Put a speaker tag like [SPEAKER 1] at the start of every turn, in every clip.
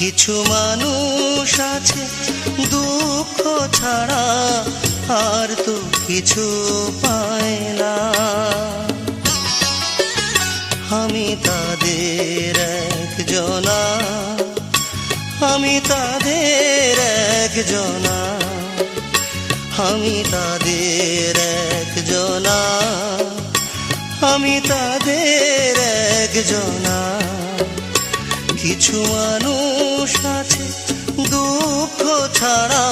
[SPEAKER 1] কিছু মানুষ আছে দুঃখ ছাড়া আর তো কিছু পায় না। আমি তাদের একজনা, আমি তাদের একজনা, আমি তাদের একজনা, আমি তাদের একজনা। কিছু মানুষ আছে দুঃখ ছাড়া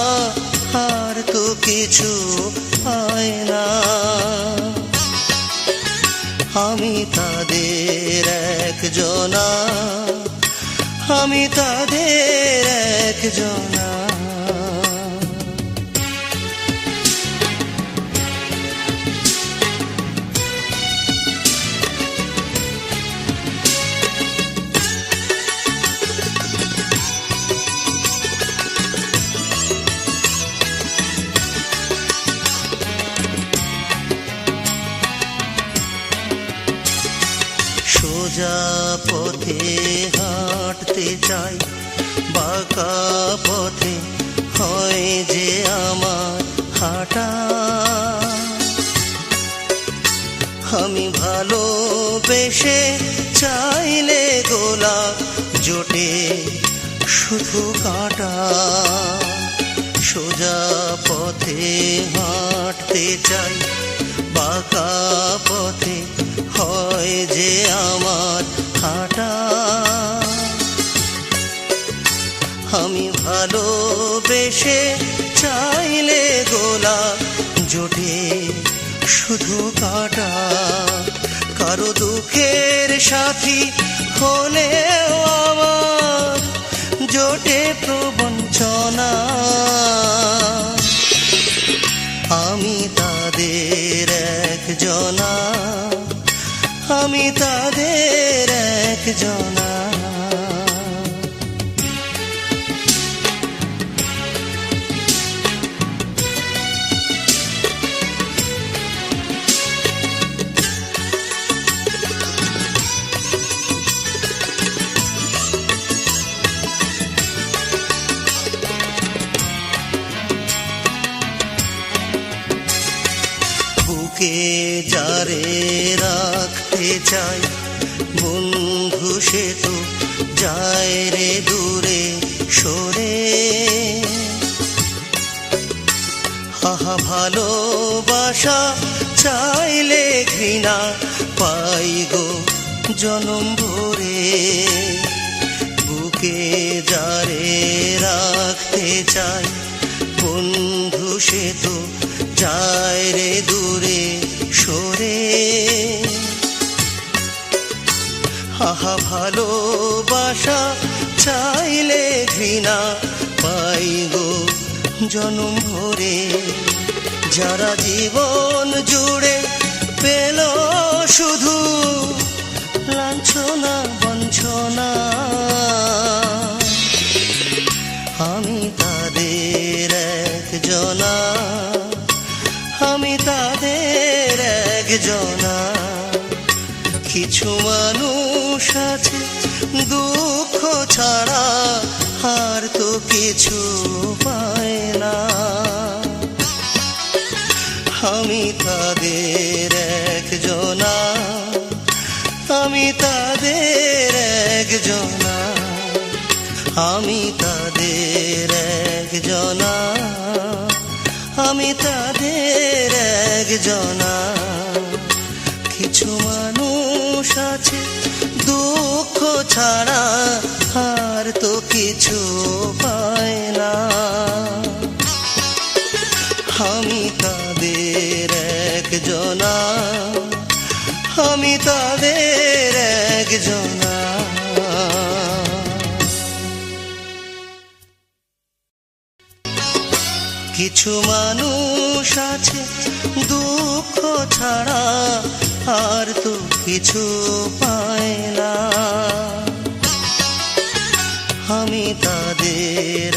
[SPEAKER 1] আর তো কিছু পায় না। আমি তাদের একজনা, আমি তাদের একজনা। সোজা পথে হাঁটতে চাই, বাঁকা পথে হয় যে আমার হাঁটা। আমি ভালোবেসে চাইলে গোলাপ জোটে শুধু কাঁটা। সোজা পথে হাঁটতে চাই, বাঁকা পথে হয় যে আমার হাঁটা। আমি ভালোবেসে চাইলে গোলাপ জোটে শুধু কাঁটা। কারো দুঃখের সাথী হলেও আমার জোটে প্রবঞ্চনা। আমি তাদের একজনা, আমি তাদের একজনা। বুকে যারে রাখতে চাই বন্ধু সে তো যায় রে দূরে সরে। হাহা ভালোবাসা চাইলে ঘৃণা পাই গো জনম ভরে। বুকে যারে রাখতে চাই বন্ধু সে তো যায় রে দূরে সরে। আহা ভালোবাসা চাইলে ঘৃণা পাই গো জনম ভরে। যারা জীবন জুড়ে পেল শুধু লাঞ্ছনা বঞ্চনা, আমি তাদের একজনা, আমি তাদের একজনা। কিছু মানুষ আছে দুঃখ ছাড়া আর তো কিছু পায় না। আমি তাদের একজনা, আমি তাদের একজনা, আমি তাদের একজনা, আমি তাদের একজনা। কিছু মানুষ আছে দুঃখ ছাড়া আর তো কিছু পায় না। আমি তাদের একজনা, আমি তাদের একজনা। কিছু মানুষ আছে দুঃখ ছাড়া আর তো কিছু পায় না। আমি তাদের